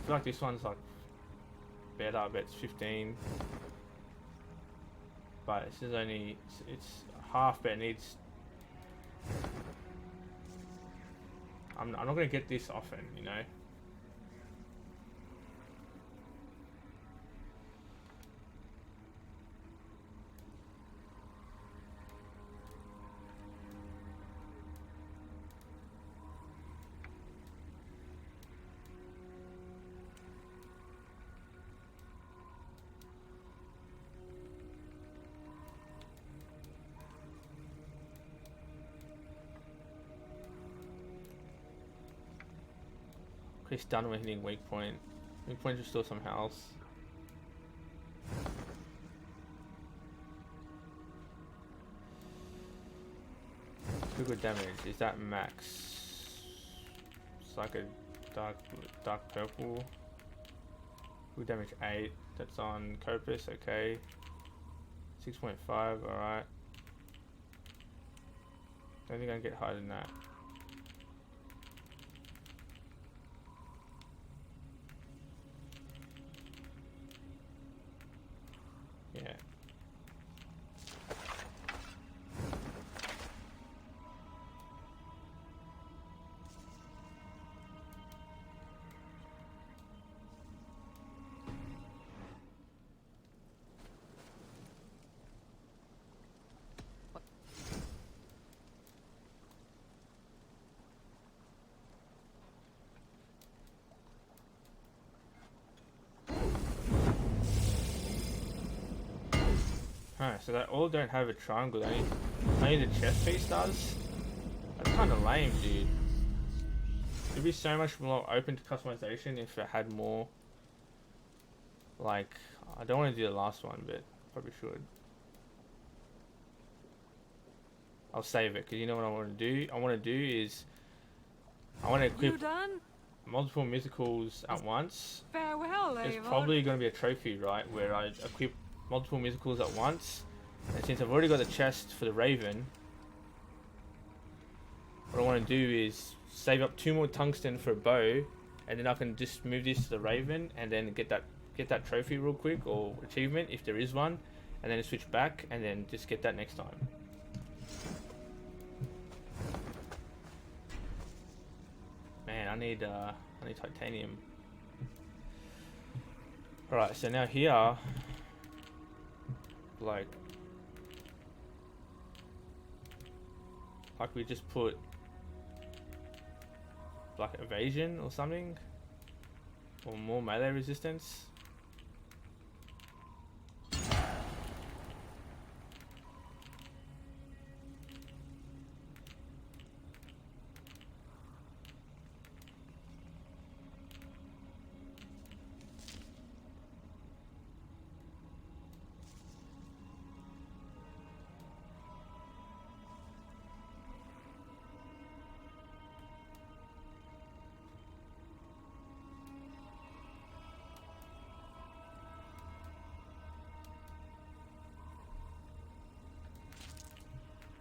feel like this one's like better. I bet it's 15. But this is only, it's half, but it needs... I'm not going to get this often, you know? He's done with hitting weak point. Weak point restore some health. Good damage. Is that max? It's like a dark purple. Good damage 8. That's on Copus. Okay. 6.5. All right. Don't think I can get higher than that. Yeah. Alright, so they all don't have a triangle, only the chest piece does? That's kind of lame, dude. It'd be so much more open to customization if it had more. Like, I don't want to do the last one, but probably should. I'll save it, because you know what I want to do? I want to do is, I want to equip multiple musicals at once. Farewell, There's probably going to be a trophy, right, where I equip multiple musicals at once, and since I've already got the chest for the Raven, what I want to do is save up 2 more tungsten for a bow, and then I can just move this to the Raven and then get that trophy real quick, or achievement if there is one, and then switch back and then just get that next time. Man, I need titanium. Alright, so now here, like we just put like evasion or something, or more melee resistance.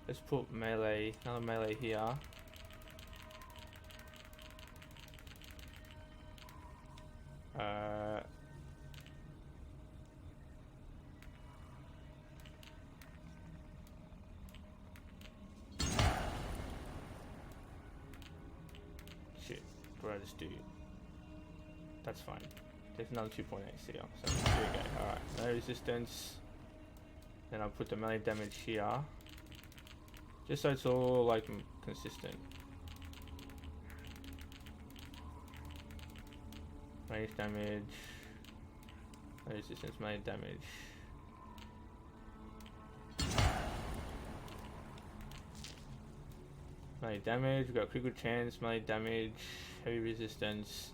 Let's put melee, another melee here. Shit, what did I just do? That's fine. There's another 2.8 CL, so there we go. Alright, no resistance. Then I'll put the melee damage here. Just so it's all like consistent. Range damage, resistance, melee damage. Melee damage, we've got critical chance, melee damage, heavy resistance,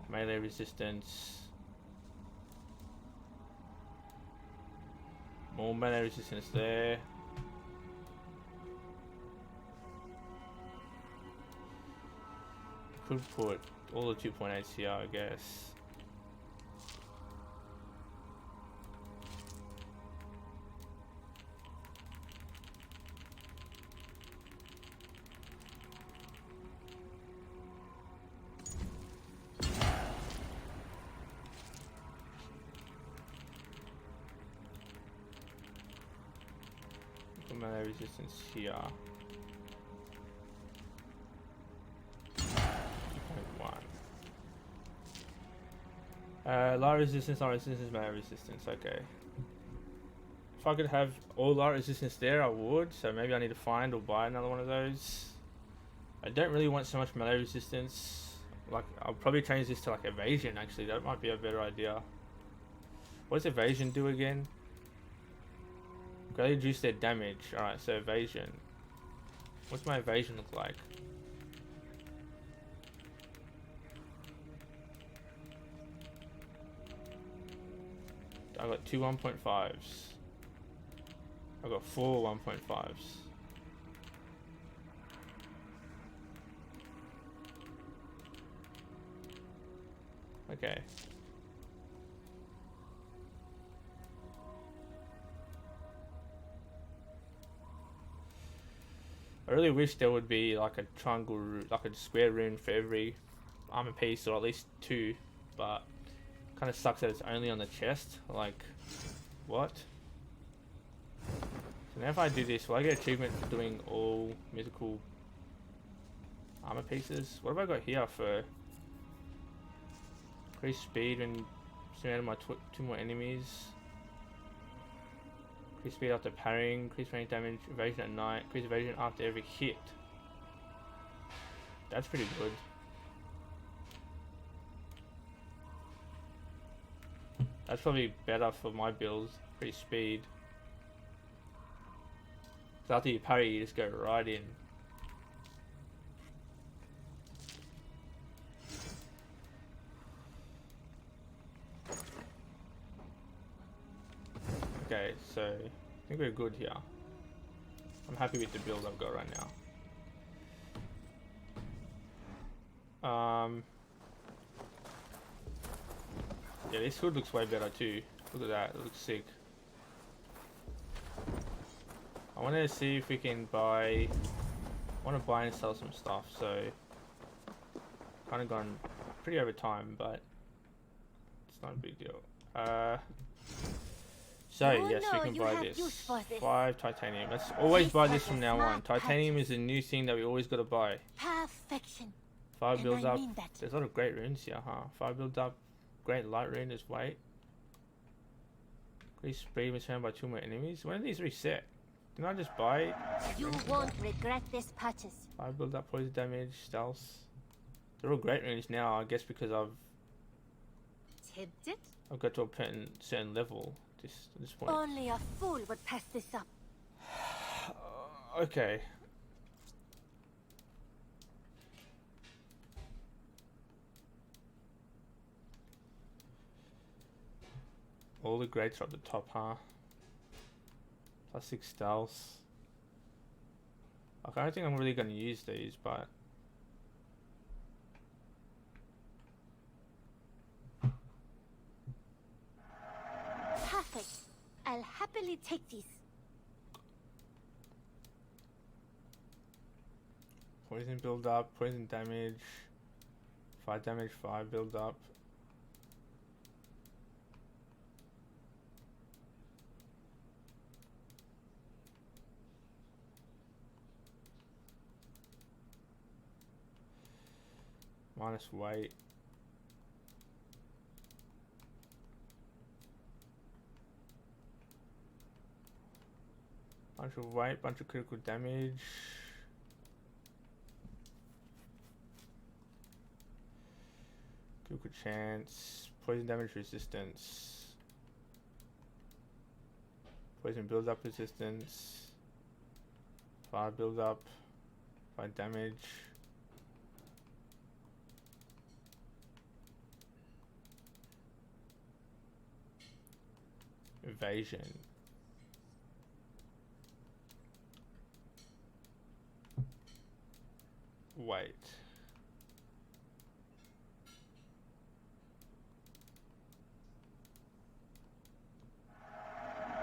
melee resistance. More melee resistance there. Could put all the 2.8 CR, I guess. melee resistance here? 2.1. Light resistance, non resistance, melee resistance. Okay. If I could have all light resistance there, I would. So maybe I need to find or buy another one of those. I don't really want so much melee resistance. Like, I'll probably change this to like evasion. Actually, that might be a better idea. What does evasion do again? Greatly reduce their damage. Alright, so evasion. What's my evasion look like? I got two 1.5s. I got four 1.5s. Okay. I really wish there would be like a triangle, like a square rune for every armor piece, or at least two, but kind of sucks that it's only on the chest. Like, what? So now if I do this, will I get achievement for doing all mythical armor pieces? What have I got here for increase speed and surrounded by two more enemies? Increase speed after parrying, increase range damage, evasion at night, increase evasion after every hit. That's pretty good. That's probably better for my builds. Increase speed. So after you parry, you just go right in. Okay, so I think we're good here. I'm happy with the build I've got right now. Yeah, this hood looks way better too. Look at that, it looks sick. I want to see if we can buy. I want to buy and sell some stuff, so kind of gone pretty over time, but it's not a big deal. So yes, we can buy this. 5 titanium. Let's always buy this from now on. Titanium is a new thing that we always got to buy. Perfection. 5 builds up. There's a lot of great runes here, huh? 5 builds up. Great light rune is weight. Increase speed when surrounded by 2 more enemies. When are these reset? Didn't I just buy it? You won't regret this purchase. 5 build up, poison damage, stealth. They're all great runes now, I guess, because I've got to a certain level at this point. Only a fool would pass this up. Okay. All the greats are at the top, huh? Plus 6 stealth. Okay, I don't think I'm really going to use these, but perfect. I'll happily take these. Poison build up, poison damage, 5 damage, 5 build up. Minus weight. Bunch of weight, bunch of critical damage. Critical chance. Poison damage resistance. Poison build up resistance. 5 build up. 5 damage. Evasion. Wait.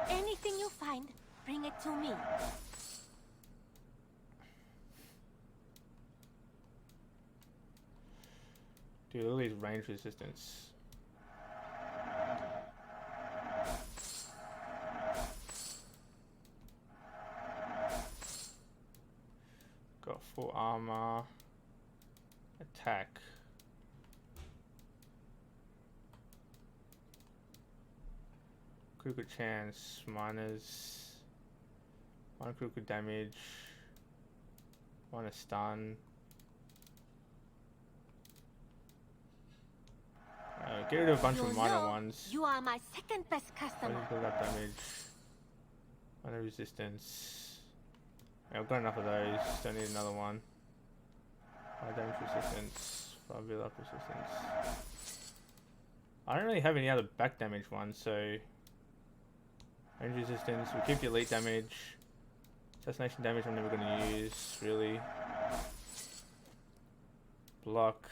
Anything you find, bring it to me. Dude, look at these range resistance. armor, attack. Critical chance, minus 1 critical damage, minus stun. Get rid of a bunch of minor ones. You are my second best customer. Build up damage. Minor resistance. Yeah, I've got enough of those. Don't need another one. High damage resistance. 5 build up resistance. I don't really have any other back damage ones, so range resistance. We keep the elite damage. Assassination damage I'm never going to use, really. Block.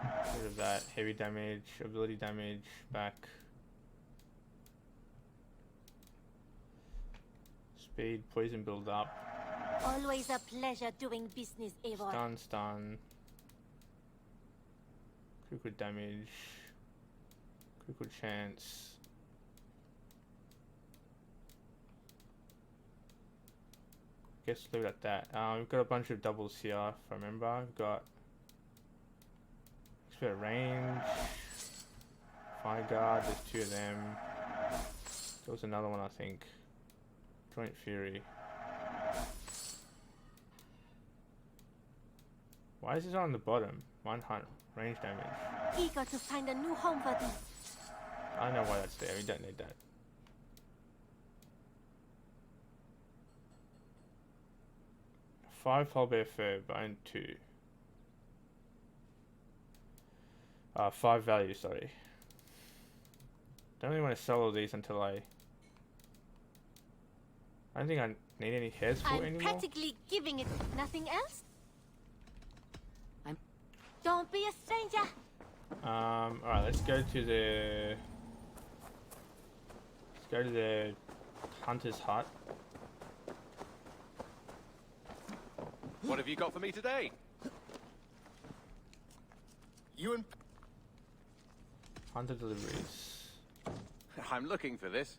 Get rid of that. Heavy damage, ability damage, back. Speed, poison build up. Always a pleasure doing business, Eivor. Stun. Critical damage. Critical chance. Guess leave it at that. We've got a bunch of doubles here, if I remember. We've got expert range, fire guard, there's 2 of them. There was another one, I think. Joint fury. Why is this on the bottom? 100 range damage. Eager to find a new home for these. I know why that's there. We don't need that. Five polar bear fur, bone 2. 5 value, sorry. Don't really want to sell all these until I don't think I need any hairs for it I'm anymore. practically giving it. Nothing else? Don't be a stranger. Alright, let's go to the hunter's hut. What have you got for me today? You and... Hunter deliveries. I'm looking for this.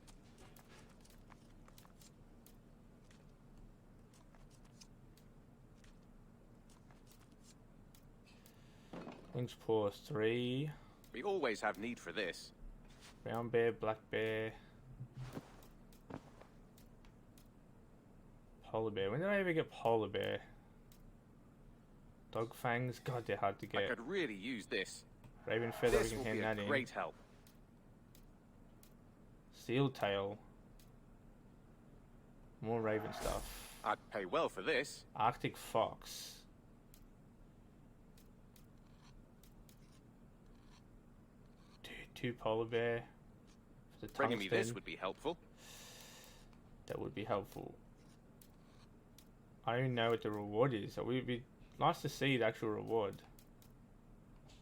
Lynx paw 3. We always have need for this. Brown bear, black bear. Polar bear. When did I ever get polar bear? Dog fangs. God, they're hard to I get. could really use this. Raven feather. We This can will hand be that a in. great help. Seal tail. More raven stuff. I'd pay well for this. Arctic fox. Two polar bear. For the Bringing me this tungsten. would be helpful. That would be helpful. I don't know what the reward is. It would be nice to see the actual reward.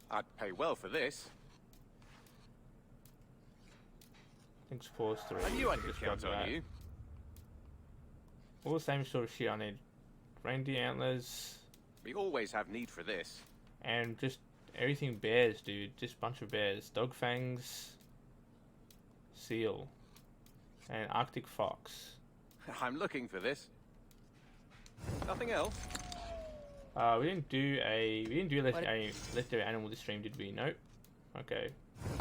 I'd pay well for this. Thanks, pause 3. I knew I Just could grab count on that. you. All the same sort of shit I need. Reindeer antlers. We always have need for this. And just everything bears, dude. Just a bunch of bears. Dog fangs. Seal. And Arctic fox. I'm looking for this. Nothing else? We didn't do legendary animal this stream, did we? Nope. Okay.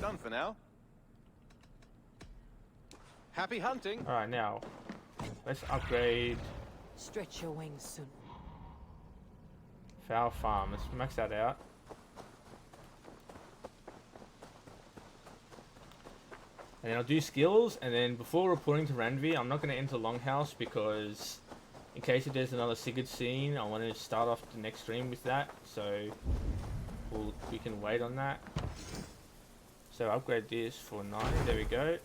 Done for now. Happy hunting. Alright, now. Let's upgrade Stretch your wings soon. Fowl Farm. Let's max that out. And then I'll do skills, and then before reporting to Ranvi, I'm not going to enter Longhouse because in case if there's another Sigurd scene, I want to start off the next stream with that, so we can wait on that. So upgrade this for 9, there we go.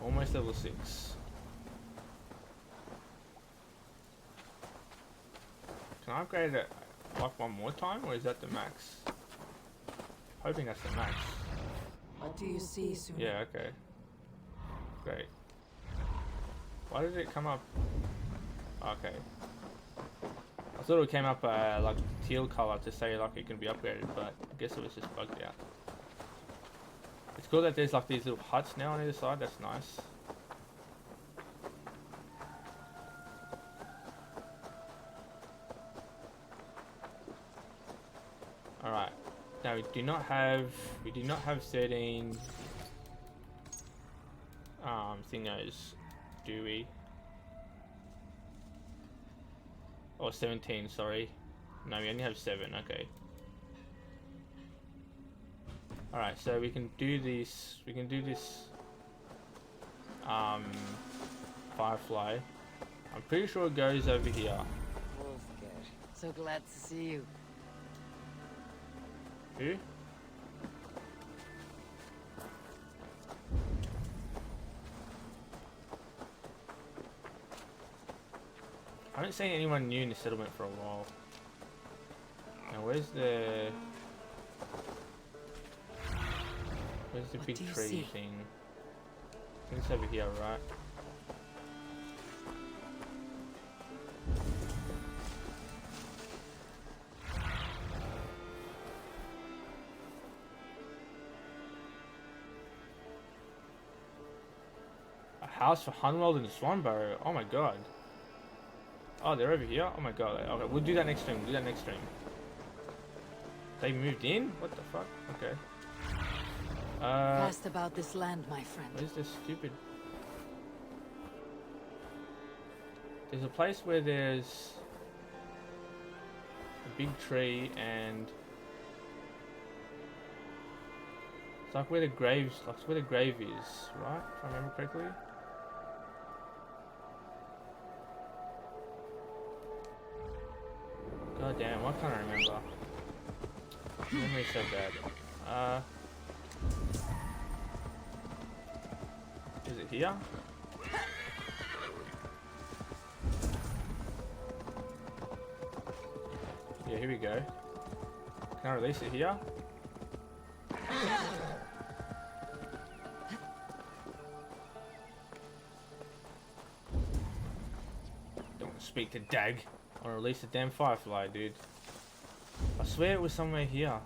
Almost level 6. Can I upgrade it like one more time, or is that the max? Hoping that's the max. What do you see soon? Yeah, okay. Great. Why did it come up? Okay. I thought it came up like teal color to say like it can be upgraded, but I guess it was just bugged out. cool that there's like these little huts now on either side. That's nice. All right. Now we do not have 13 thingos, do we? Or 17, sorry. No, we only have 7, okay. Alright, so we can do this Firefly. I'm pretty sure it goes over here. Wolfgar, so glad to see you. Who? I haven't seen anyone new in the settlement for a while. Now where's the What big do you tree see? thing? I think it's over here, right? A house for Hunwald and Swanbarrow. Oh my god. Oh, they're over here? Oh my god. Okay, we'll do that next stream. They moved in? What the fuck? Okay. Cast about this land, my friend. Where's this stupid... There's a place where there's a big tree and... It's like where the grave is, right? If I remember correctly. God damn, why can't I remember? Memory's so bad. Is it here? Yeah, here we go. Can I release it here? Don't want to speak to Dag. I want to release the damn Firefly, dude. I swear it was somewhere here.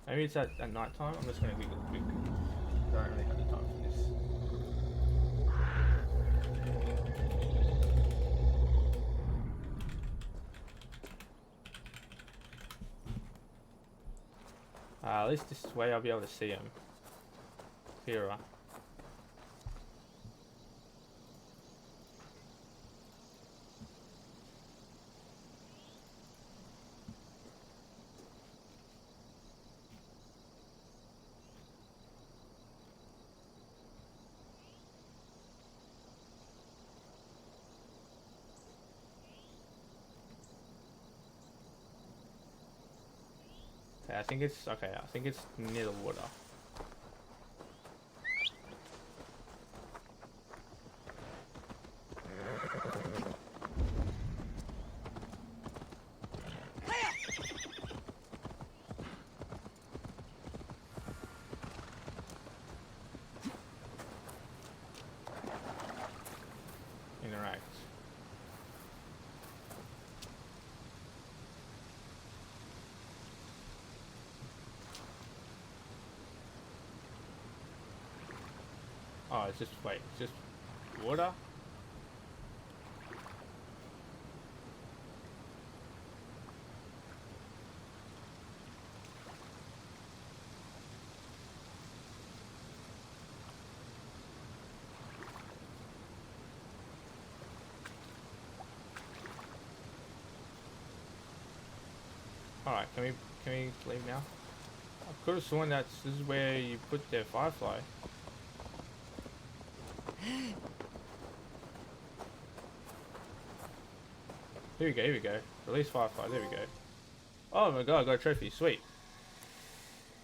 Maybe it's at night time. I'm just going to Google it quick. I don't really have the time for this. At least this way I'll be able to see him. Here. Okay, I think it's near the water. Interact. Oh, it's just, wait, it's just water? Alright, can we leave now? I could have sworn this is where you put the Firefly. Here we go. Release Firefly, there we go. Oh my god, I got a trophy, sweet.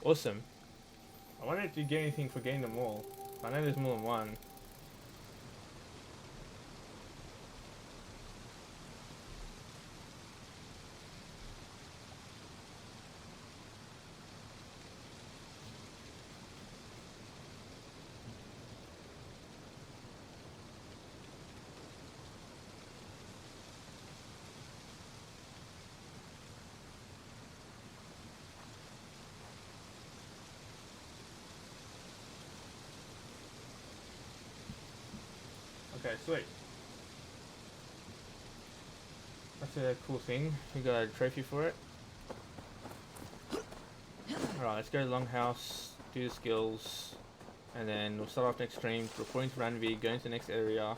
Awesome. I wonder if you get anything for getting them all. I know there's more than one. Okay, sweet. That's a cool thing. We got a trophy for it. Alright, let's go to the Longhouse, do the skills, and then we'll start off next stream, reporting to Ranvi, go into the next area,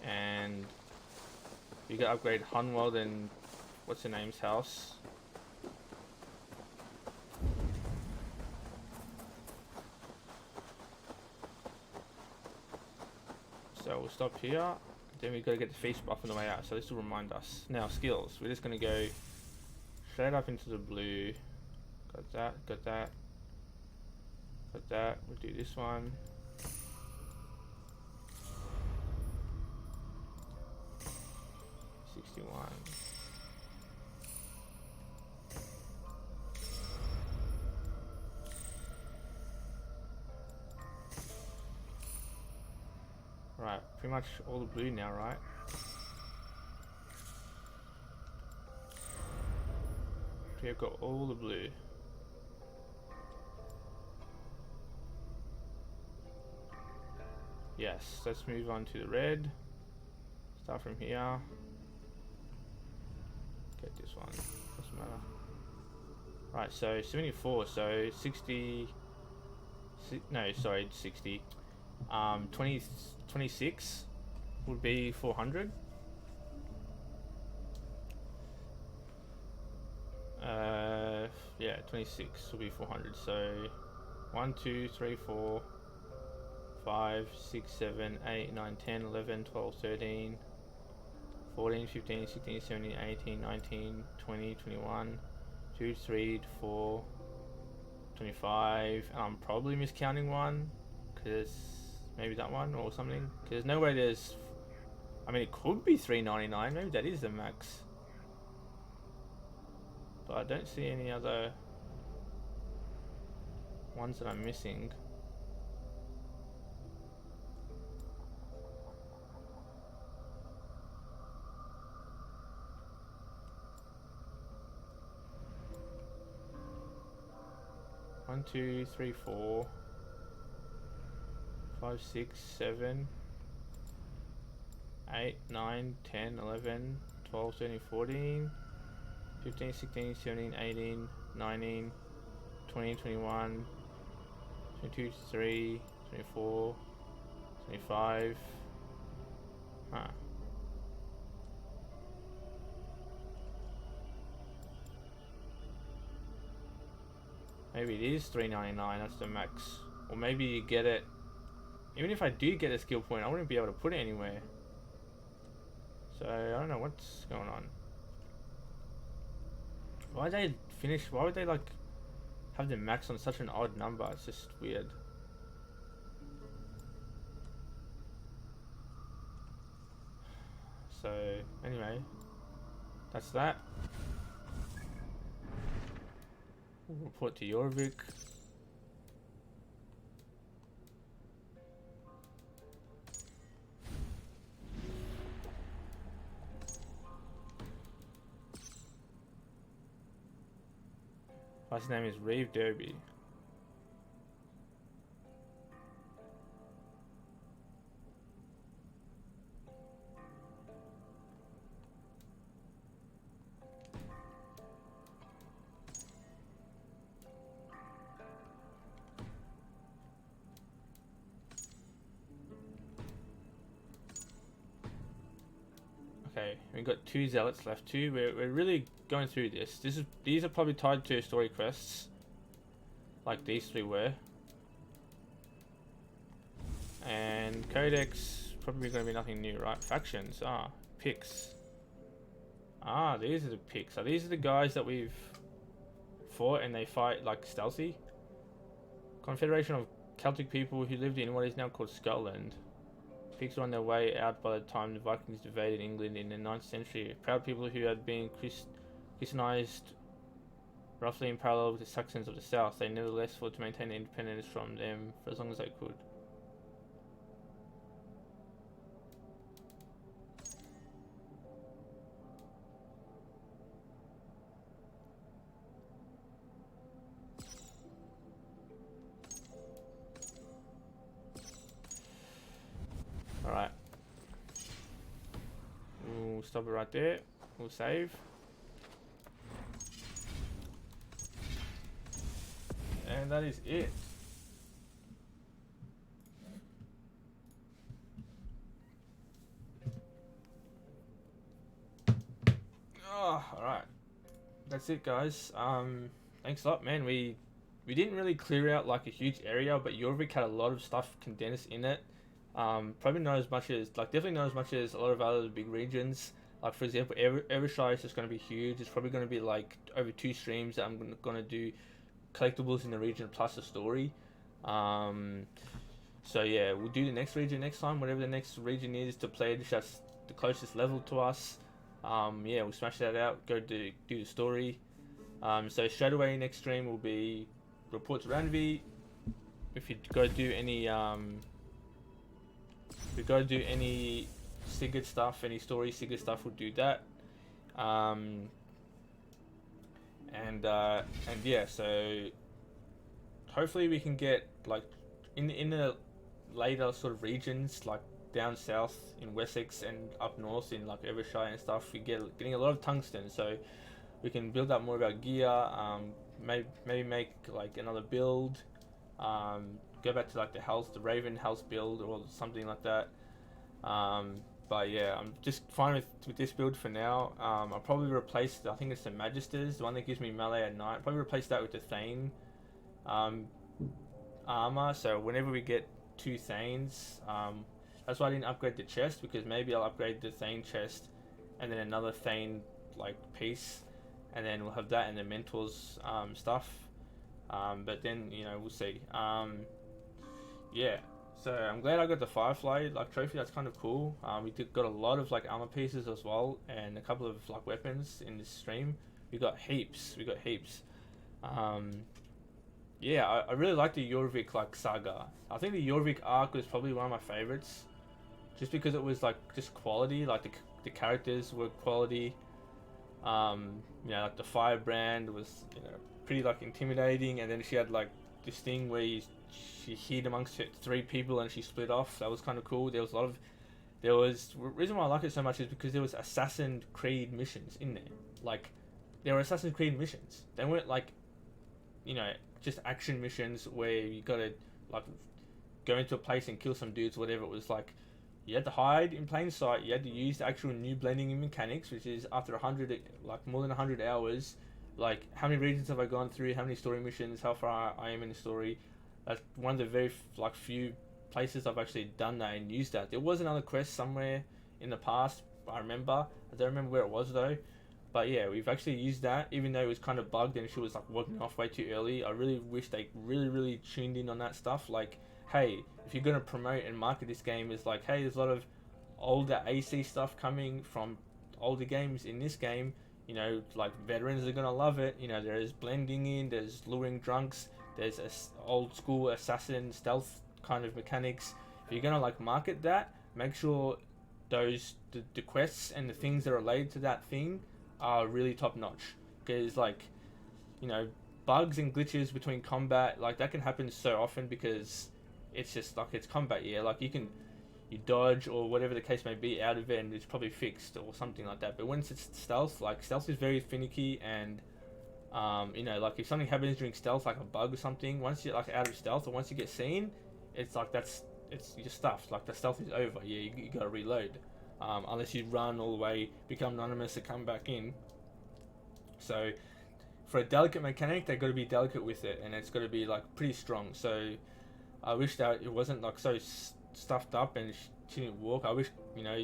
and we got to upgrade Hunwald and what's her name's house. So we'll stop here, then we got to get the feast buff on the way out, so this will remind us. Now skills, we're just going to go straight up into the blue. Got that, got that, got that. We'll do this one. Right, pretty much all the blue now, right? We've got all the blue. Yes, let's move on to the red. Start from here. Get this one, doesn't matter. Right, so 74, so 60, no, sorry, 60. 26 would be 400. Yeah, 26 will be 400. So 1, 2, 3, 4, 5, 6, 7, 8, 9, 10, 11, 12, 13, 14, 15, 16, 17, 18, 19, 20, 21, 2, 3, 4, 25. And I'm probably miscounting one, because maybe that one or something. Because there's no way there's... I mean, it could be 399. Maybe that is the max. But I don't see any other ones that I'm missing. One, 2, 3, 4, 5, 6, 7, 8, 9, 10, 11, 12, 13, 14, 15, 16, 17, 18, 19, 20, 21, 22, 23, 24, 25. Huh. Maybe it is 399, that's the max. Or maybe you get it... Even if I do get a skill point, I wouldn't be able to put it anywhere. So, I don't know what's going on. Why they finish... Why would they, like, have the max on such an odd number? It's just weird. So, anyway. That's that. We'll report to Jorvik. His name is Reeve Derby. Okay, we've got 2 zealots left too. We're really going through this. These are probably tied to story quests, like these 3 were. And codex probably going to be nothing new, right? Factions, picks. These are the picks. So these are the guys that we've fought, and they fight like stealthy. Confederation of Celtic people who lived in what is now called Scotland. Picts were on their way out by the time the Vikings invaded England in the 9th century. Proud people who had been Christianized roughly in parallel with the Saxons of the south. They nevertheless fought to maintain independence from them for as long as they could. Alright. We'll stop it right there. We'll save. And that is it. Oh, alright. That's it, guys. Thanks a lot, man. We didn't really clear out like a huge area, but Jorvik had a lot of stuff condensed in it. Probably not as much as, like, definitely not as much as a lot of other big regions. Like, for example, Evershire is just going to be huge. It's probably going to be like over 2 streams that I'm going to do collectibles in the region plus a story. So yeah, we'll do the next region next time, whatever the next region is to play. That's the closest level to us. Yeah, we'll smash that out. Go do the story. So straight away next stream will be reports Ranvi. If you go do any Sigurd stuff, any story Sigurd stuff, we'll do that. And yeah, so hopefully we can get like in the later sort of regions, like down south in Wessex and up north in like Evershire and stuff, we getting a lot of tungsten, so we can build up more of our gear. Maybe make like another build, go back to like the Raven House build or something like that. But yeah, I'm just fine with this build for now. I'll probably replace, I think it's the Magisters, the one that gives me melee at night. Probably replace that with the Thane armor. So whenever we get 2 Thanes, that's why I didn't upgrade the chest, because maybe I'll upgrade the Thane chest and then another Thane like piece, and then we'll have that and the Mentors stuff. But then, you know, we'll see. Yeah. So I'm glad I got the Firefly like trophy. That's kind of cool. We got a lot of like armor pieces as well, and a couple of like weapons in this stream. We got heaps. Yeah, I really like the Jorvik like saga. I think the Jorvik arc was probably one of my favorites, just because it was like just quality. Like the characters were quality. You know, like the Firebrand was, you know, pretty like intimidating, and then she had like this thing where she hid amongst 3 people and she split off. That was kind of cool. There was reason why I like it so much is because there was Assassin's Creed missions in there. Like, there were Assassin's Creed missions. They weren't like, you know, just action missions where you gotta like go into a place and kill some dudes, whatever. It was like you had to hide in plain sight. You had to use the actual new blending in mechanics, which is after 100, like more than 100 hours. Like, how many regions have I gone through? How many story missions? How far I am in the story? That's one of the very like few places I've actually done that and used that. There was another quest somewhere in the past, I remember. I don't remember where it was though. But yeah, we've actually used that, even though it was kind of bugged and she was like walking off way too early. I really wish they really tuned in on that stuff. Like, hey, if you're gonna promote and market this game, it's like, hey, there's a lot of older AC stuff coming from older games in this game. You know, like veterans are gonna love it. You know, there's blending in, there's luring drunks, there's old school assassin stealth kind of mechanics. If you're gonna like market that, make sure the quests and the things that are related to that thing are really top notch. Because like, you know, bugs and glitches between combat, like that can happen so often because it's just like it's combat. Yeah, like you dodge or whatever the case may be out of it and it's probably fixed or something like that. But when it's stealth, like stealth is very finicky, and you know, like if something happens during stealth, like a bug or something, once you're like out of stealth or once you get seen, it's like it's your stuff. Like the stealth is over. Yeah, you gotta reload, unless you run all the way, become anonymous, and come back in. So for a delicate mechanic, they got to be delicate with it, and it's got to be like pretty strong. So I wish that it wasn't like so stuffed up and she didn't walk. I wish, you know,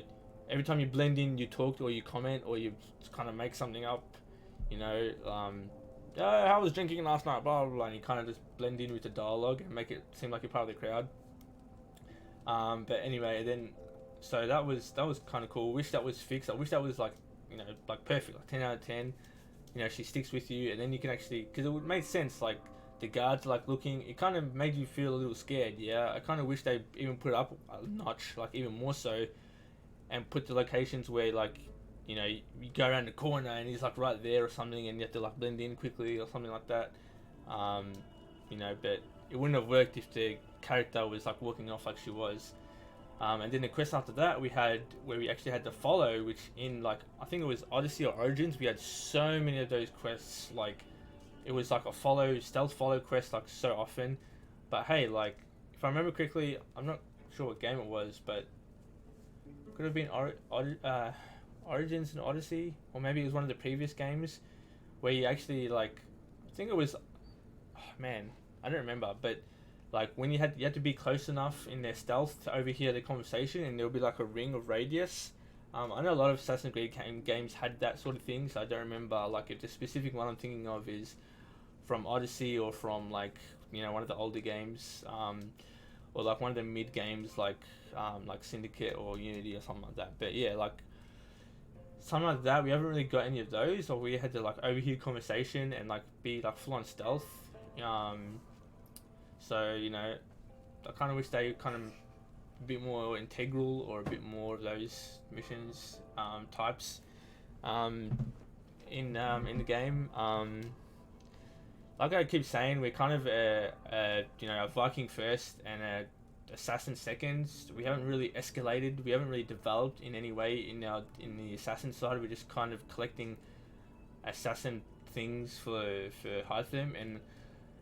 every time you blend in, you talk or you comment or you kind of make something up, you know, I was drinking last night, blah blah blah, and you kind of just blend in with the dialogue and make it seem like you're part of the crowd. But anyway, then so that was kind of cool. Wish that was fixed. I wish that was like, you know, like perfect, like 10 out of 10. You know, she sticks with you, and then you can actually, because it would make sense, like the guards like looking, it kind of made you feel a little scared. Yeah, I kind of wish they even put it up a notch, like even more so, and put the locations where, like, you know, you go around the corner and he's like right there or something, and you have to like blend in quickly or something like that. You know, but it wouldn't have worked if the character was like walking off like she was. And then the quest after that we had where we actually had to follow, which in like I think it was Odyssey or Origins, we had so many of those quests. Like it was like a stealth follow quest like so often. But hey, like if I remember correctly, I'm not sure what game it was, but could have been Origins and Odyssey, or maybe it was one of the previous games where you actually like I think it was man, I don't remember, but like when you had to be close enough in their stealth to overhear the conversation, and there would be like a ring of radius. I know a lot of Assassin's Creed games had that sort of thing, so I don't remember like if the specific one I'm thinking of is from Odyssey or from like one of the older games, or like one of the mid games like Syndicate or Unity or something like that. But yeah, like something like that, we haven't really got any of those, or we had to like overhear conversation and like be like full on stealth. So I kind of wish they kind of a bit more integral or a bit more of those missions types in the game. Like I keep saying, we're kind of a Viking first and a assassin second. We haven't really escalated. We haven't really developed in any way in the assassin side. We're just kind of collecting assassin things for Hytham, and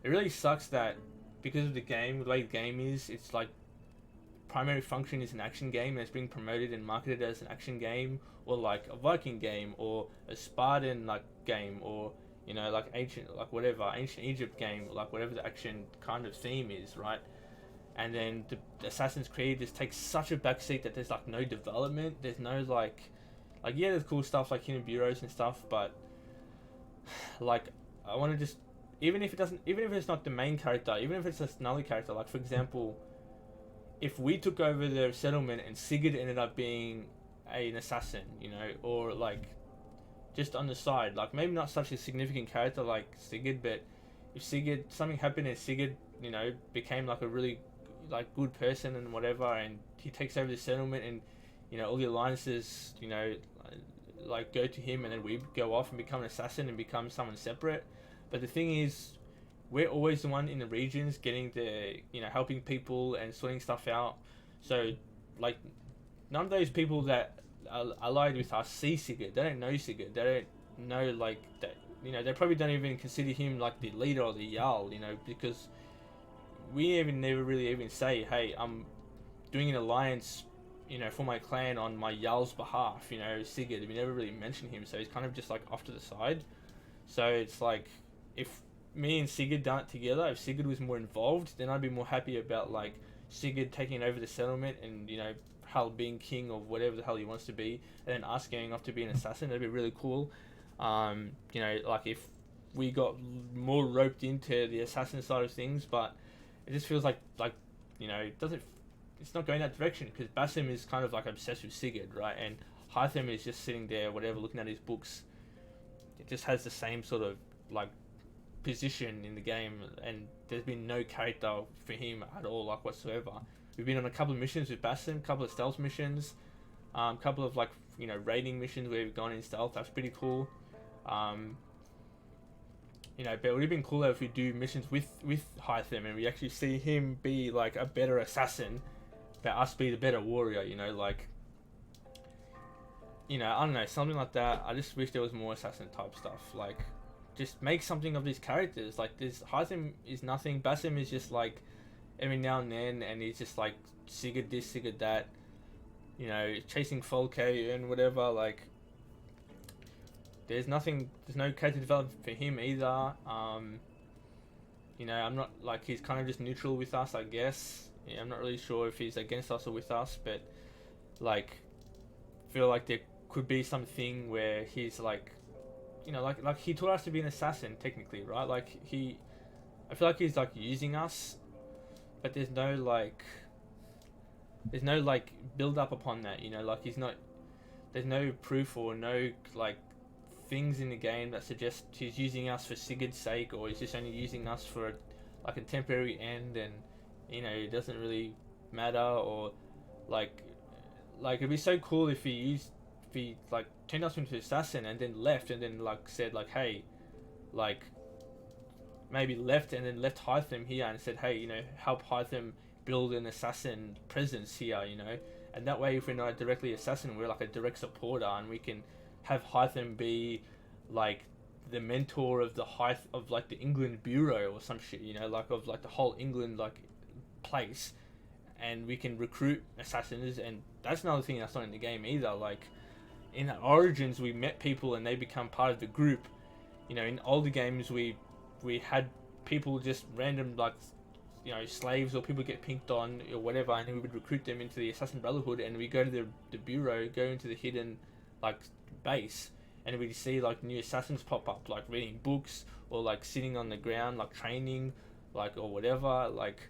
it really sucks that because of the way the game is, it's like primary function is an action game and it's being promoted and marketed as an action game, or like a Viking game or a Spartan like game, or like ancient Egypt game, or like whatever the action kind of theme is, right? And then the Assassin's Creed just takes such a backseat that there's like no development. There's no like yeah, there's cool stuff like hidden bureaus and stuff, but like I want to just even if it's not the main character, even if it's another character, like for example, if we took over the settlement and Sigurd ended up being an assassin, or like just on the side, like maybe not such a significant character like Sigurd, but if something happened and Sigurd, became like a really like good person and whatever, and he takes over the settlement, and all the alliances, like go to him, and then we go off and become an assassin and become someone separate. But the thing is, we're always the one in the regions getting the, helping people and sorting stuff out. So, like, none of those people that are allied with us see Sigurd. They don't know Sigurd. They don't know, like, that, they probably don't even consider him, like, the leader or the Jarl, because we never really even say, hey, I'm doing an alliance, for my clan on my Jarl's behalf, Sigurd. We never really mention him, so he's kind of just, like, off to the side. So it's like, if me and Sigurd done it together, if Sigurd was more involved, then I'd be more happy about like Sigurd taking over the settlement and Hal being king or whatever the hell he wants to be, and then us going off to be an assassin. That'd be really cool. Like if we got more roped into the assassin side of things, but it just feels like it's not going that direction, because Basim is kind of like obsessed with Sigurd, right? And Hytham is just sitting there, whatever, looking at his books. It just has the same sort of like position in the game, and there's been no character for him at all, like whatsoever. We've been on a couple of missions with Basim, a couple of stealth missions, a couple of like raiding missions where we've gone in stealth. That's pretty cool. But it would have been cooler if we do missions with Hytham and we actually see him be like a better assassin, but us be the better warrior. Like I don't know, something like that. I just wish there was more assassin type stuff. Like, just make something of these characters. Like, this Hytham is nothing. Basim is just like every now and then, and he's just like Sigurd this, Sigurd that. Chasing Folke and whatever. Like, there's no character development for him either. I'm not like, he's kind of just neutral with us, I guess. I'm not really sure if he's against us or with us, but like, feel like there could be something where he's like, like he taught us to be an assassin technically, right? Like I feel like he's like using us, but there's no build up upon that, like there's no proof or no like things in the game that suggest he's using us for Sigurd's sake, or he's just only using us for like a temporary end, and it doesn't really matter, or like it'd be so cool if he like turned us into assassin and then left, and then like said like, hey, like maybe left and then left Hytham here and said, hey, help Hytham build an assassin presence here, you know, and that way if we're not directly assassin, we're like a direct supporter, and we can have Hytham be like the mentor of the Hyth of like the England Bureau or some shit, you know, like of like the whole England like place, and we can recruit assassins. And that's another thing that's not in the game either. Like in Origins, we met people and they become part of the group. You know, in older games, we had people just random like, you know, slaves or people get pinked on or whatever, and then we would recruit them into the Assassin Brotherhood, and we go to the bureau, go into the hidden like base, and we'd see like new assassins pop up, like reading books or like sitting on the ground, like training, like or whatever. Like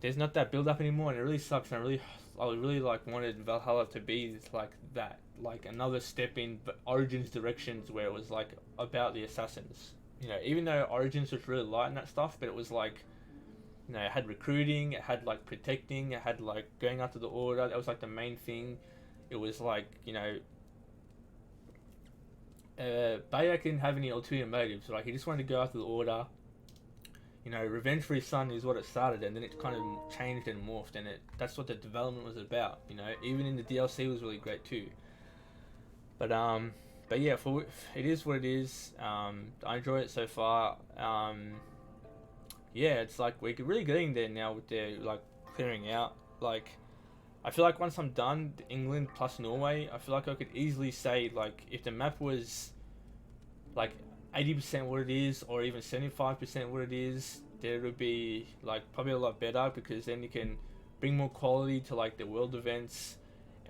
there's not that build up anymore, and it really sucks. And I really like wanted Valhalla to be like that, like another step in Origins directions where it was like about the assassins. You know, even though Origins was really light in that stuff, but it was like, you know, it had recruiting, it had like protecting, it had like going after the order. That was like the main thing. It was like, you know, Bayek didn't have any ulterior motives. Like he just wanted to go after the order. You know, revenge for his son is what it started, and then it kind of changed and morphed, and that's what the development was about. You know, even in the DLC was really great too. But yeah, it is what it is. I enjoy it so far. Yeah, it's like we're really getting there now with their like clearing out. Like, I feel like once I'm done England plus Norway, I feel like I could easily say like if the map was like 80% what it is, or even 75% what it is, there would be like probably a lot better, because then you can bring more quality to like the world events,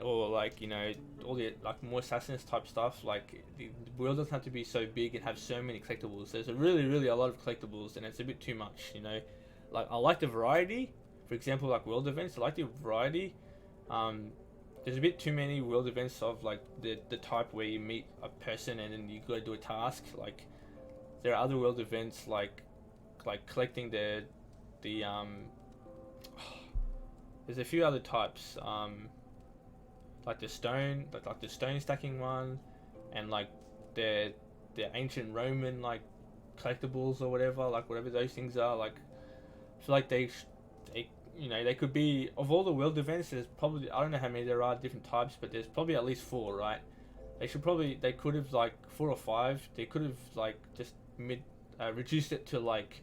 or like, you know, all the like more assassins type stuff. Like the world doesn't have to be so big and have so many collectibles. There's really a lot of collectibles, and it's a bit too much, you know. Like I like the variety. For example, like world events, I like the variety. There's a bit too many world events of like the type where you meet a person and then you gotta do a task. Like there are other world events like collecting the there's a few other types, like the stone, like the stone stacking one, and like the ancient Roman like collectibles or whatever, like whatever those things are. Like I feel like they you know, they could be, of all the world events, there's probably, I don't know how many there are different types, but there's probably at least 4, right? They could have like 4 or 5. They could have like just reduced it to like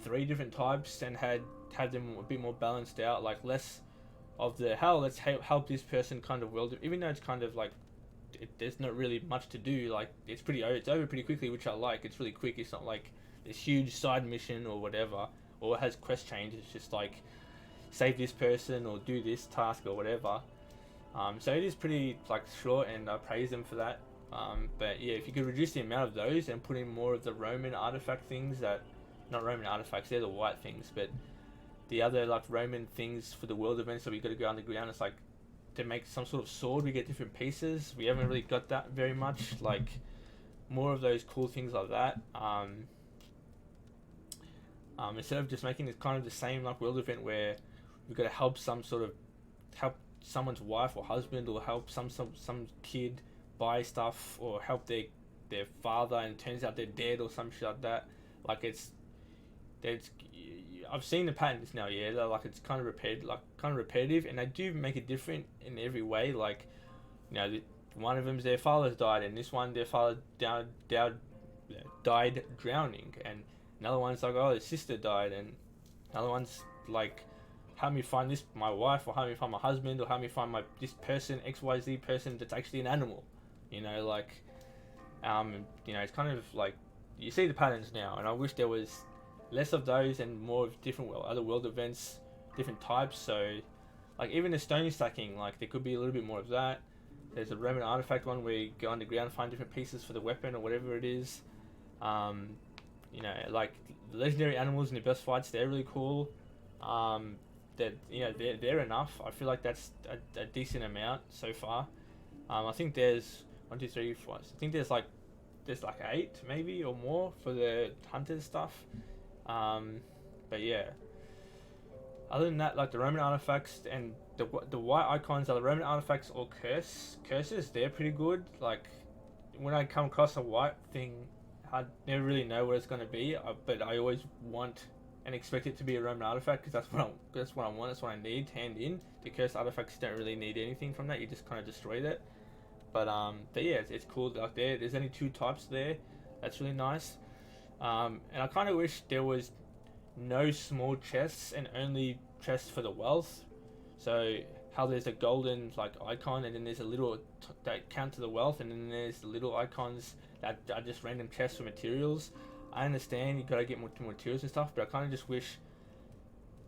3 different types and had them a bit more balanced out, like less of the let's help this person kind of world, even though it's kind of like there's not really much to do. Like it's over pretty quickly, which I like. It's really quick. It's not like this huge side mission or whatever, or it has quest change. It's just like save this person or do this task or whatever. So it is pretty like short, and I praise them for that. But yeah, if you could reduce the amount of those and put in more of the Roman artifact things, that not Roman artifacts, they're the white things, but the other like Roman things for the world events that we got to go underground. It's like to make some sort of sword, we get different pieces. We haven't really got that very much. Like more of those cool things like that. Instead of just making it kind of the same like world event where we've got to help someone's wife or husband, or help some kid buy stuff, or help their father, and it turns out they're dead or some shit like that. Like I've seen the patterns now. Yeah, they're like it's kind of repetitive, and they do make it different in every way. Like, you know, one of them's their father's died, and this one their father died drowning, and another one's like, oh, his sister died, and another one's like, help me find my wife, or help me find my husband, or help me find this person, XYZ person that's actually an animal. You know, like, you know, it's kind of like you see the patterns now, and I wish there was less of those and more of different other world events, different types. So, like even the stone stacking, like there could be a little bit more of that. There's a Roman artifact one where you go underground, find different pieces for the weapon or whatever it is. You know, like the legendary animals in the boss fights, they're really cool. That, you know, they're enough. I feel like that's a decent amount so far. I think there's 1, 2, 3, 4. I think there's like 8 maybe or more for the hunters stuff. But yeah, other than that, like the Roman artifacts and the white icons are the Roman artifacts or curses. They're pretty good. Like when I come across a white thing, I never really know what it's going to be, but I always want and expect it to be a Roman artifact, because that's what I want. That's what I need. Hand in. The cursed artifacts don't really need anything from that. You just kind of destroy that. But yeah, it's cool. Like there's only 2 types there. That's really nice. And I kind of wish there was no small chests and only chests for the wealth. So how there's a golden like icon, and then there's a little that count to the wealth, and then there's the little icons that are just random chests for materials. I understand you gotta get more materials and stuff, but I kind of just wish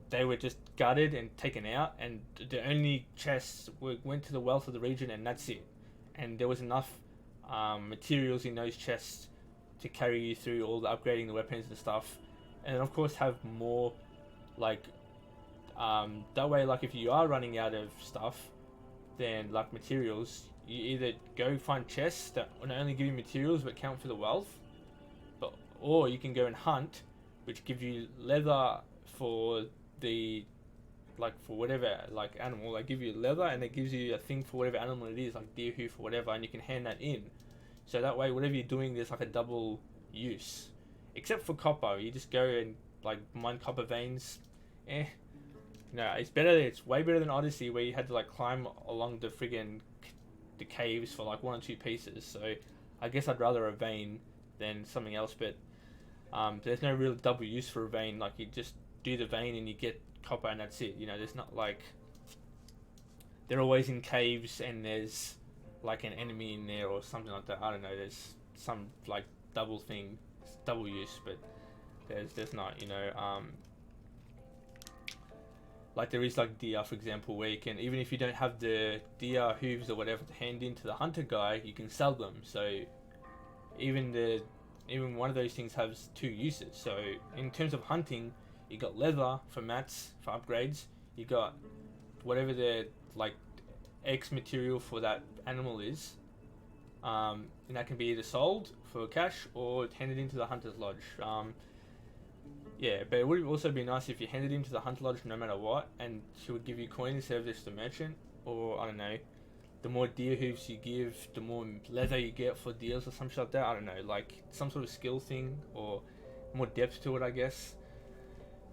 they were just gutted and taken out, and the only chests went to the wealth of the region, and that's it. And there was enough materials in those chests to carry you through all the upgrading the weapons and stuff, and then of course have more like that way, like if you are running out of stuff, then like materials, you either go find chests that not only give you materials but count for the wealth, or you can go and hunt, which give you leather for the for whatever like animal. They give you leather, and it gives you a thing for whatever animal it is, like deer hoof or whatever, and you can hand that in. So that way, whatever you're doing, there's like a double use. Except for copper, you just go and like mine copper veins. No, it's better. It's way better than Odyssey, where you had to like climb along the the caves for like 1 or 2 pieces. So I guess I'd rather a vein than something else. But there's no real double use for a vein. Like you just do the vein and you get copper, and that's it. You know, there's not like they're always in caves and there's like an enemy in there or something like that. I don't know. There's some like double thing, double use, but there's not. You know. Like there is like deer, for example, where you can, even if you don't have the deer hooves or whatever to hand in to the hunter guy, you can sell them. So even one of those things has 2 uses. So in terms of hunting, you got leather for mats for upgrades. You got whatever the like X material for that animal is, and that can be either sold for cash or handed into the hunter's lodge. Yeah, but it would also be nice if you handed into the hunter lodge no matter what, and she would give you coins instead of just the merchant. Or I don't know, the more deer hooves you give, the more leather you get for deals or something like that. I don't know, like some sort of skill thing or more depth to it, I guess.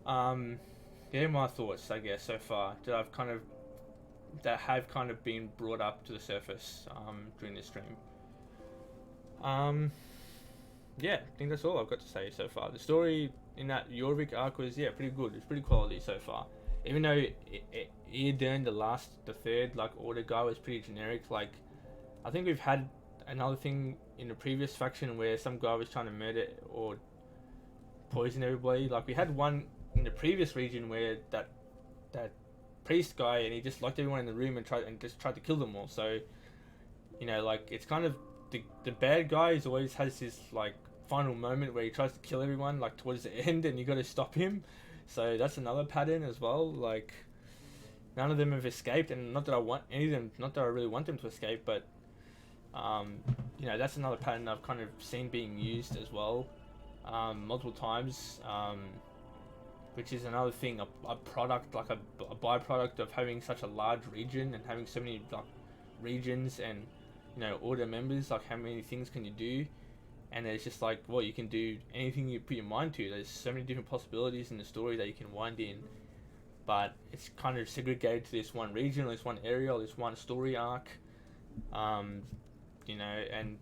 Yeah, my thoughts, I guess, so far that have kind of been brought up to the surface during this stream. Yeah, I think that's all I've got to say so far. The story in that Jorvik arc was pretty good. It's pretty quality so far. Even though Eardern, the third like order guy, was pretty generic. Like I think we've had another thing in the previous faction where some guy was trying to murder or poison everybody. Like we had one in the previous region where that priest guy, and he just locked everyone in the room and tried to kill them all. So you know, like it's kind of the bad guy always has this like final moment where he tries to kill everyone like towards the end, and you got to stop him. So that's another pattern as well. Like none of them have escaped, and not that I want any of them, not that I really want them to escape, but you know, that's another pattern I've kind of seen being used as well multiple times, which is another thing, a product, like a byproduct of having such a large region and having so many like regions and, you know, order members. Like how many things can you do? And it's just like, well, you can do anything you put your mind to. There's so many different possibilities in the story that you can wind in, but it's kind of segregated to this one region or this one area or this one story arc. You know, and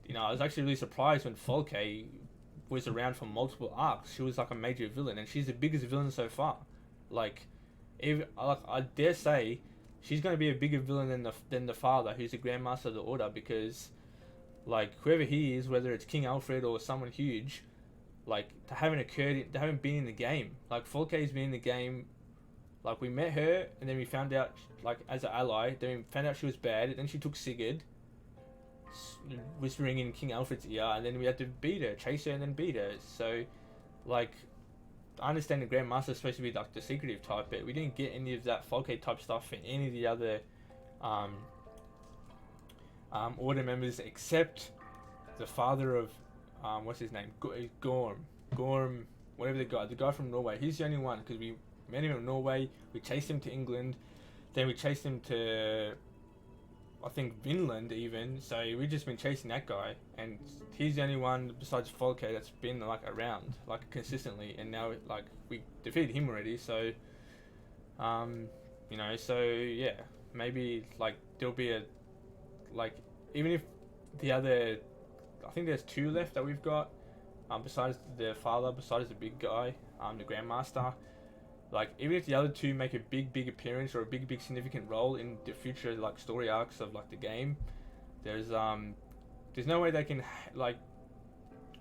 you know, I was actually really surprised when Folke was around for multiple arcs. She was like a major villain, and she's the biggest villain so far. Like, even I dare say, she's going to be a bigger villain than the father, who's the Grandmaster of the Order, because like whoever he is, whether it's King Alfred or someone huge, like they haven't been in the game. Like Folke's been in the game. Like we met her, and then we found out like as an ally. Then we found out she was bad. Then she took Sigurd, whispering in King Alfred's ear, and then we had to beat her, chase her, and then beat her. So, like, I understand the Grandmaster is supposed to be like the secretive type, but we didn't get any of that Folke type stuff in any of the other order members, except the father of what's his name, Gorm, whatever the guy from Norway. He's the only one, because we met him in Norway. We chased him to England, then we chased him to I think Vinland even. So we've just been chasing that guy, and he's the only one besides Folke that's been like around like consistently. And now like we defeated him already. So, you know, so yeah, maybe like there'll be a like even if the other, I think there's 2 left that we've got. Besides the father, besides the big guy, the Grandmaster. Like, even if the other 2 make a big appearance or a big significant role in the future, like, story arcs of, like, the game, there's no way they can, like,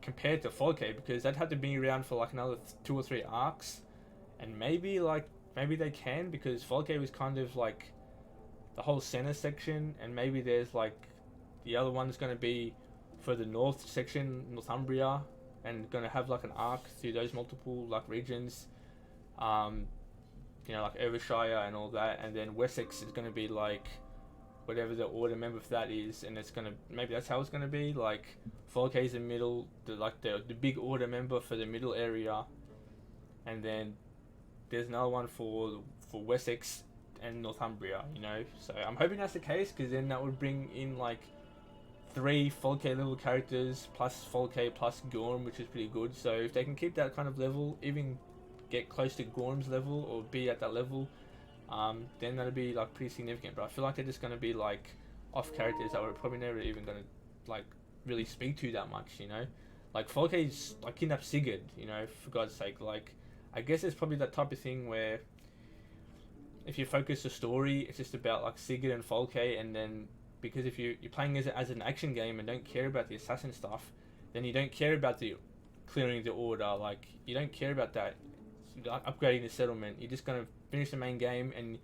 compare to Folke, because they'd have to be around for, like, another 2 or 3 arcs, and maybe they can, because Folke was kind of, like, the whole center section, and maybe there's, like, the other one's going to be for the north section, Northumbria, and going to have, like, an arc through those multiple, like, regions. You know, like Overshire and all that, and then Wessex is going to be like whatever the order member for that is, and it's going to, maybe that's how it's going to be, like Folke's the middle, the big order member for the middle area, and then there's another one for Wessex and Northumbria, you know. So I'm hoping that's the case, because then that would bring in like 3 Folke level characters plus Folke plus Gorm, which is pretty good. So if they can keep that kind of level, even get close to Gorm's level or be at that level, then that'll be like pretty significant. But I feel like they're just going to be like off characters that we're probably never even going to like really speak to that much, you know. Like Folke's like kidnapped Sigurd, you know, for God's sake. Like, I guess it's probably that type of thing where if you focus the story, it's just about like Sigurd and Folke, and then because if you're playing as an action game and don't care about the assassin stuff, then you don't care about the clearing the order. Like, you don't care about that, like upgrading the settlement. You're just going to finish the main game, and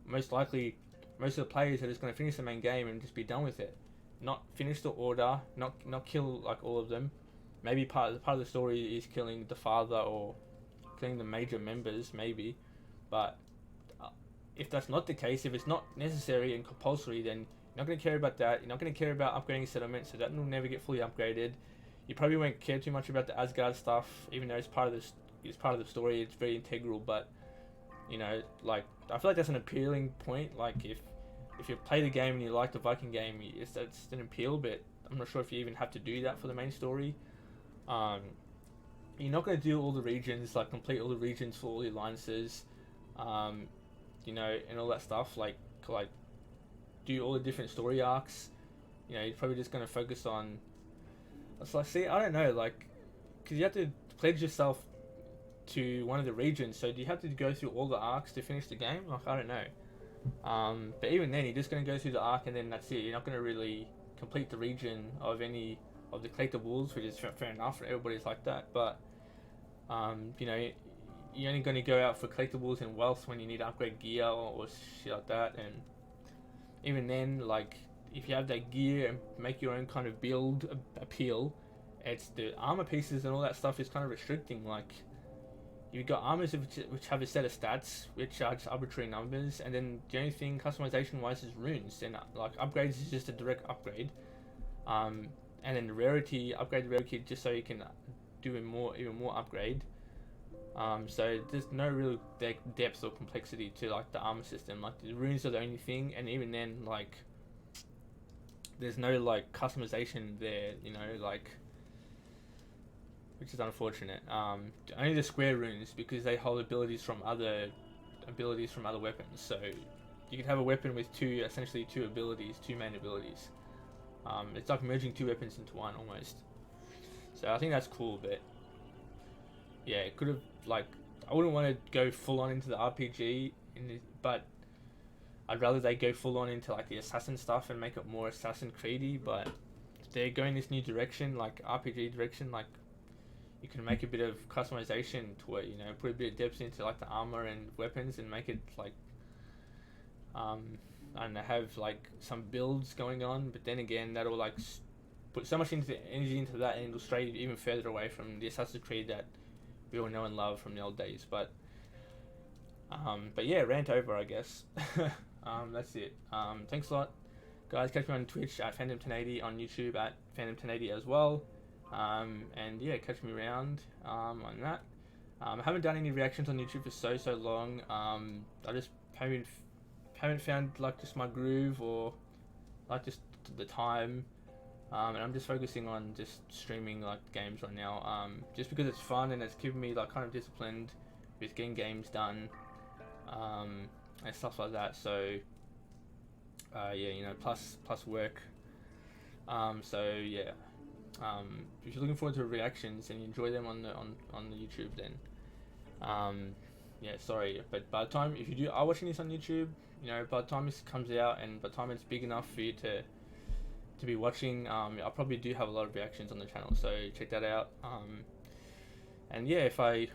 most likely most of the players are just going to finish the main game and just be done with it, not finish the order, not kill like all of them. Maybe part of the story is killing the father or killing the major members, maybe. But if that's not the case, if it's not necessary and compulsory, then you're not going to care about that. You're not going to care about upgrading settlement, so that will never get fully upgraded. You probably won't care too much about the Asgard stuff, even though it's part of the story. It's very integral, but you know, like, I feel like that's an appealing point. Like, if you play the game and you like the Viking game, it's an appeal, but I'm not sure if you even have to do that for the main story. You're not going to do all the regions, like complete all the regions for all the alliances, you know, and all that stuff. Like do all the different story arcs. You know, you're probably just going to focus on. It's like, see, I don't know, like, because you have to pledge yourself to one of the regions. So do you have to go through all the arcs to finish the game? Like, I don't know. But even then, you're just going to go through the arc and then that's it. You're not going to really complete the region of any of the collectibles, which is fair enough. Everybody's like that. But, you know, you're only going to go out for collectibles and wealth when you need to upgrade gear or shit like that. And even then, like, if you have that gear and make your own kind of build appeal, it's the armor pieces and all that stuff is kind of restricting. Like, you've got armors which have a set of stats, which are just arbitrary numbers, and then the only thing customization wise is runes. And like, upgrades is just a direct upgrade. And then the rarity, upgrade the rarity just so you can do even more upgrade. So there's no real depth or complexity to like the armor system. Like, the runes are the only thing, and even then, like, there's no like customization there, you know, like, which is unfortunate. Only the square runes, because they hold abilities from other weapons. So you could have a weapon with essentially two main abilities. It's like merging 2 weapons into one almost. So I think that's cool, but yeah, it could have, like, I wouldn't want to go full on into the RPG, but I'd rather they go full on into like the assassin stuff and make it more Assassin Creedy. But if they're going this new direction, like RPG direction, like, you can make a bit of customization to it, you know, put a bit of depth into like the armor and weapons and make it like, and have like some builds going on. But then again, that'll like put so much energy into that, and it'll stray even further away from the Assassin's Creed that we all know and love from the old days. But yeah, rant over, I guess. That's it. Thanks a lot, guys. Catch me on Twitch at Fantom1080, on YouTube at Fantom1080 as well. And yeah, catch me around on that. I haven't done any reactions on YouTube for so long. I just haven't found like just my groove, or like just the time, and I'm just focusing on just streaming like games right now, just because it's fun and it's keeping me like kind of disciplined with getting games done, and stuff like that. So yeah, you know, plus work. So yeah, if you're looking forward to reactions and you enjoy them on the YouTube, then yeah, sorry, but by the time, if you are watching this on YouTube, you know, by the time this comes out and by the time it's big enough for you to be watching, I probably do have a lot of reactions on the channel, so check that out. And yeah,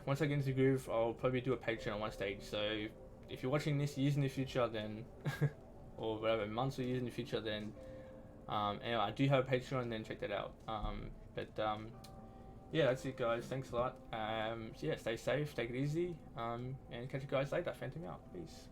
once I get into the groove, I'll probably do a Patreon at one stage. So if you're watching this years in the future, then or whatever, months or years in the future, then anyway, I do have a Patreon, then check that out. Yeah, that's it, guys. Thanks a lot. So yeah, stay safe, take it easy, and catch you guys later. Fantom out. Peace.